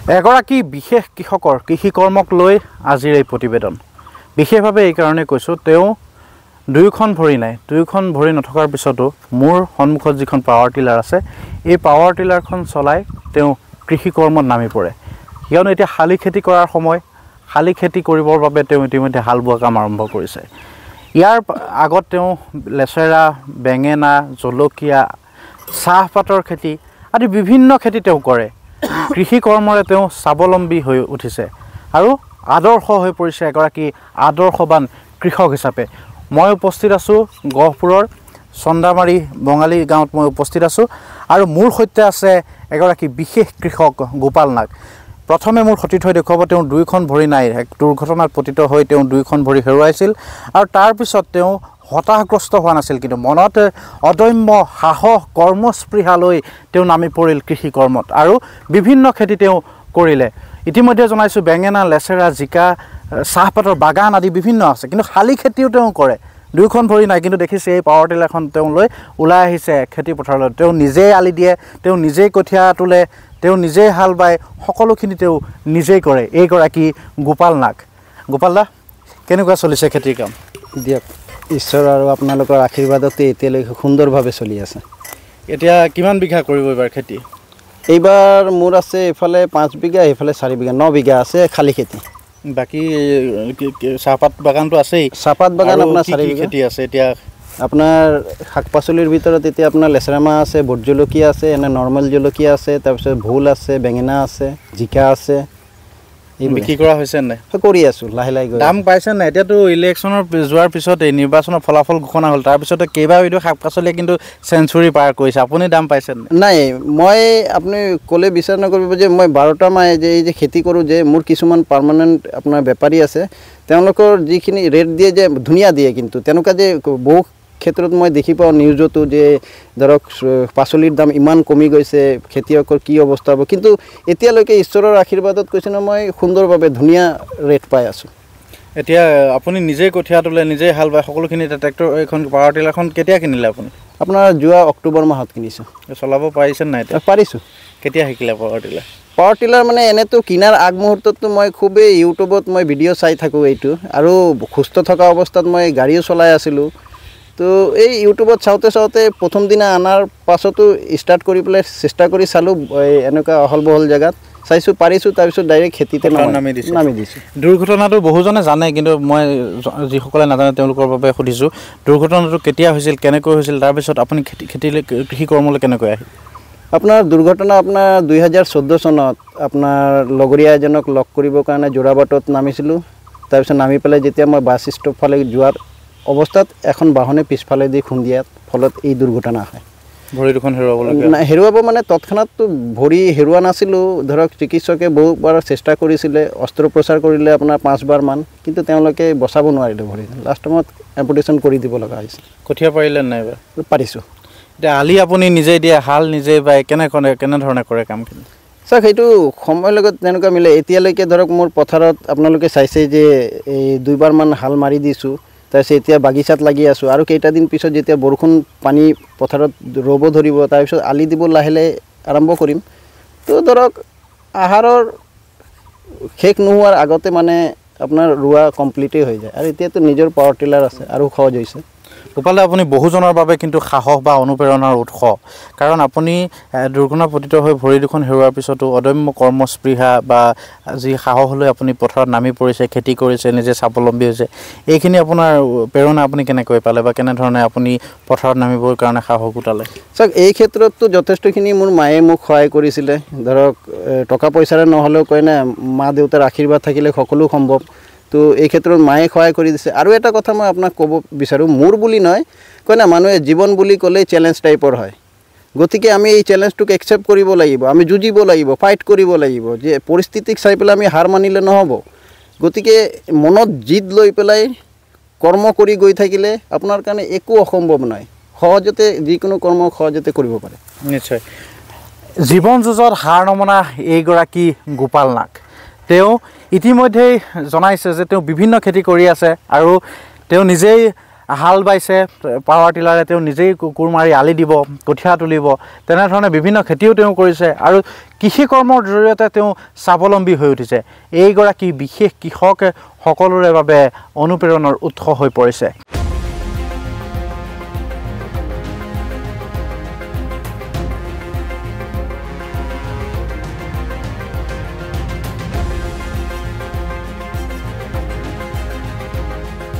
এগৰাকী বিশেষ কৃষকৰ কৃষি কৰ্মক লৈ আজিৰ এই প্ৰতিবেদন বিশেষভাৱে এই কাৰণে কৈছোঁ তেওঁ দুয়োখন ভৰি নাই দুয়োখন ভৰি নথকাৰ পিছতো মোৰ সন্মুখত যিখন পাৱাৰ টিলাৰ আছে এই পাৱাৰ টিলাৰখন চলাই তেওঁ কৃষি কৰ্মত নামি পৰে কিয়নো এতিয়া শালি খেতি কৰাৰ সময় শালি খেতি কৰিবৰ বাবে তেওঁ ইতিমধ্যে হাল বোৱা কাম আৰম্ভ কৰিছে ইয়াৰ আগত তেওঁ লেচেৰা বেঙেনা জলকীয়া চাহপাতৰ খেতি আদি বিভিন্ন খেতি তেওঁ কৰে কৃষি কৰ্মৰে তেওঁ স্বাৱলম্বী হৈ উঠিছে আৰু আদৰ্শ হৈ পৰিছে এগৰাকী আদৰ্শবান কৃষক হিচাপে মই উপস্থিত আছোঁ গহপুৰৰ চন্দামাৰী বঙালী গাঁৱত মই উপস্থিত আছোঁ আৰু মোৰ সৈতে আছে এগৰাকী বিশেষ কৃষক গোপাল নাগ প্ৰথমে মোৰ সতীৰ্থ হৈ দেখুৱাব তেওঁ দুইখন ভৰি নাই এক দুৰ্ঘটনাত পতিত হৈ তেওঁ দুইখন ভৰি হেৰুৱাইছিল আৰু তাৰপিছত তেওঁ হতাশগ্ৰস্ত হোৱা নাছিল কিন্তু মনত অদম্য সাহস কৰ্মস্পৃহা লৈ তেওঁ নামি পৰিল কৃষি কৰ্মত আৰু বিভিন্ন খেতি তেওঁ কৰিলে ইতিমধ্যে জনাইছোঁ বেঙেনা লেচেৰা জিকা চাহপাতৰ বাগান আদি বিভিন্ন আছে কিন্তু শালি খেতিও তেওঁ কৰে দুইখন ভৰি নাই কিন্তু দেখিছে এই পাৱাৰ টিলাৰখন তেওঁ লৈ ওলাই আহিছে খেতি পথাৰলৈ তেওঁ নিজেই আলি দিয়ে তেওঁ নিজেই কঠীয়া তোলে তেওঁ নিজেই হাল বায় সকলোখিনি তেওঁ নিজেই কৰে এইগৰাকী গোপাল নাগ গোপাল দা কেনেকুৱা চলিছে খেতিৰ কাম দিয়ক ঈশ্বৰ আৰু আপোনালোকৰ আশীৰ্বাদতে এতিয়ালৈকে সুন্দৰভাৱে চলি আছে এতিয়া কিমান বিঘা কৰিব এইবাৰ খেতি এইবাৰ মোৰ আছে এইফালে 5 বিঘা এইফালে 4 বিঘা 9 বিঘা আছে খালি খেতি বাকী চাহপাত বাগানটো আছেই চাহপাত বাগান আপোনাৰ 4 বিঘা খেতি আছে এতিয়া আপোনাৰ শাক পাচলিৰ ভিতৰত এতিয়া আপোনাৰ লেচেৰামাহ আছে ভোট জলকীয়া আছে এনে নৰ্মেল জলকীয়া আছে তাৰপিছত ভোল আছে বেঙেনা আছে জিকা আছে বিক্ৰী কৰা হৈছে নাই কৰি আছোঁ লাহে লাহে দাম পাইছে নাই এতিয়াতো ইলেকশ্যনৰ যোৱাৰ পিছতে নিৰ্বাচনৰ ফলাফল ঘোষণা হ'ল তাৰপিছতে কেইবাবিধো শাক পাচলিয়ে কিন্তু চেঞ্চুৰী পাৰ কৰিছে আপুনি দাম পাইছে নাই মই আপুনি ক'লে বিচাৰ নকৰিব যে মই 12টা মাহ যে এই যে খেতি কৰোঁ যে মোৰ কিছুমান পাৰ্মানেণ্ট আপোনাৰ বেপাৰী আছে তেওঁলোকৰ যিখিনি ৰেট দিয়ে যে ধুনীয়া দিয়ে কিন্তু তেনেকুৱা যে বহু ক্ষেত্ৰত মই দেখি পাওঁ নিউজতো যে ধৰক পাচলিৰ দাম ইমান কমি গৈছে খেতিয়কৰ কি অৱস্থা হ'ব কিন্তু এতিয়ালৈকে ঈশ্বৰৰ আশীৰ্বাদত কৈছে ন মই সুন্দৰভাৱে ধুনীয়া ৰেট পাই আছোঁ এতিয়া আপুনি নিজেই কঠীয়া তোলে নিজেই হাল বায় সকলোখিনি ট্ৰেক্টৰ এইখন পাৱাৰ টিলাৰখন কেতিয়া কিনিলে আপুনি আপোনাৰ যোৱা অক্টোবৰ মাহত কিনিছোঁ চলাব পাৰিছে নাই এতিয়া পাৰিছোঁ কেতিয়া শিকিলে পাৱাৰ টিলাৰ মানে এনেতো কিনাৰ আগমুহূৰ্তততো মই খুবেই ইউটিউবত মই ভিডিঅ' চাই থাকোঁ এইটো আৰু সুস্থ থকা অৱস্থাত মই গাড়ীও চলাই আছিলোঁ তো এই ইউটিউবত চাওঁতে চাওঁতে প্ৰথম দিনা আনাৰ পাছতো ষ্টাৰ্ট কৰি পেলাই চেষ্টা কৰি চালোঁ এনেকুৱা অহল বহল জেগাত চাইছোঁ পাৰিছোঁ তাৰপিছত ডাইৰেক্ট খেতিতে নামি দিছোঁ দুৰ্ঘটনাটো বহুজনে জানে কিন্তু মই যিসকলে নাজানে তেওঁলোকৰ বাবে সুধিছোঁ দুৰ্ঘটনাটো কেতিয়া হৈছিল কেনেকৈ হৈছিল তাৰপিছত আপুনি খেতিলৈ কৃষি কৰ্মলৈ কেনেকৈ আহিল আপোনাৰ দুৰ্ঘটনা আপোনাৰ 2014 চনত আপোনাৰ লগৰীয়া এজনক লগ কৰিবৰ কাৰণে যোৰাবাটত নামিছিলোঁ তাৰপিছত নামি পেলাই যেতিয়া মই বাছ ষ্টপ ফালে যোৱাৰ অৱস্থাত এখন বাহনে পিছফালে দি খুন্দিয়াত ফলত এই দুৰ্ঘটনা হয় ভৰি দুখন হেৰুৱাব মানে তৎক্ষণাততো ভৰি হেৰুৱা নাছিলোঁ ধৰক চিকিৎসকে বহুবাৰ চেষ্টা কৰিছিলে অস্ত্ৰোপচাৰ কৰিলে আপোনাৰ 5 বাৰমান কিন্তু তেওঁলোকে বচাব নোৱাৰিলে ভৰি লাষ্ট টাইমত এম্পুটেশ্যন কৰি দিব লগা হৈছে কঠীয়া পাৰিলে নাই পাৰিছোঁ এতিয়া আলি আপুনি নিজেই দিয়ে হাল নিজেই বায় কেনেধৰণে কৰে কামখিনি চাওক সেইটো সময়ৰ লগত তেনেকুৱা মিলে এতিয়ালৈকে ধৰক মোৰ পথাৰত আপোনালোকে চাইছে যে এই 2 বাৰমান হাল মাৰি দিছোঁ তাৰপিছত এতিয়া বাগিচাত লাগি আছোঁ আৰু কেইটাদিন পিছত যেতিয়া বৰষুণ পানী পথাৰত ৰ'ব ধৰিব তাৰপিছত আলি দিব লাহে লাহে আৰম্ভ কৰিম তো ধৰক আহাৰৰ শেষ নোহোৱাৰ আগতে মানে আপোনাৰ ৰোৱা কমপ্লিটেই হৈ যায় আৰু এতিয়াতো নিজৰ পাৱাৰ টিলাৰ আছে আৰু সহজ হৈছে গোপাল দা আপুনি বহুজনৰ বাবে কিন্তু সাহস বা অনুপ্ৰেৰণাৰ উৎস কাৰণ আপুনি দুৰ্ঘটনাত পতিত হৈ ভৰি দুখন হেৰুৱাৰ পিছতো অদম্য কৰ্মস্পৃহা বা যি সাহস লৈ আপুনি পথাৰত নামি পৰিছে খেতি কৰিছে নিজে স্বাৱলম্বী হৈছে এইখিনি আপোনাৰ প্ৰেৰণা আপুনি কেনেকৈ পালে বা কেনেধৰণে আপুনি পথাৰত নামিবৰ কাৰণে সাহস গোটালে চাওক এই ক্ষেত্ৰততো যথেষ্টখিনি মোৰ মায়ে মোক সহায় কৰিছিলে ধৰক টকা পইচাৰে নহ'লেও কয় না মা দেউতাৰ আশীৰ্বাদ থাকিলে সকলো সম্ভৱ তো এই ক্ষেত্ৰত মায়ে সহায় কৰি দিছে আৰু এটা কথা মই আপোনাক ক'ব বিচাৰোঁ মোৰ বুলি নহয় কয় না মানুহে জীৱন বুলি ক'লেই চেলেঞ্জ টাইপৰ হয় গতিকে আমি এই চেলেঞ্জটোক একচেপ্ট কৰিব লাগিব আমি যুঁজিব লাগিব ফাইট কৰিব লাগিব যে পৰিস্থিতিক চাই পেলাই আমি হাৰ মানিলে নহ'ব গতিকে মনত জিদ লৈ পেলাই কৰ্ম কৰি গৈ থাকিলে আপোনাৰ কাৰণে একো অসম্ভৱ নহয় সহজতে যিকোনো কৰ্ম সহজতে কৰিব পাৰে নিশ্চয় জীৱন যুঁজত হাৰ নমনা এইগৰাকী গোপাল নাগ তেওঁ ইতিমধ্যেই জনাইছে যে তেওঁ বিভিন্ন খেতি কৰি আছে আৰু তেওঁ নিজেই হাল বাইছে পাৱাৰ টিলাৰে, তেওঁ নিজেই কোৰ মাৰি আলি দিব, কঠীয়া তুলিব, তেনেধৰণে বিভিন্ন খেতিও তেওঁ কৰিছে আৰু কৃষি কৰ্মৰ জৰিয়তে তেওঁ স্বাৱলম্বী হৈ উঠিছে। এইগৰাকী বিশেষ কৃষকে সকলোৰে বাবে অনুপ্ৰেৰণাৰ উৎস হৈ পৰিছে।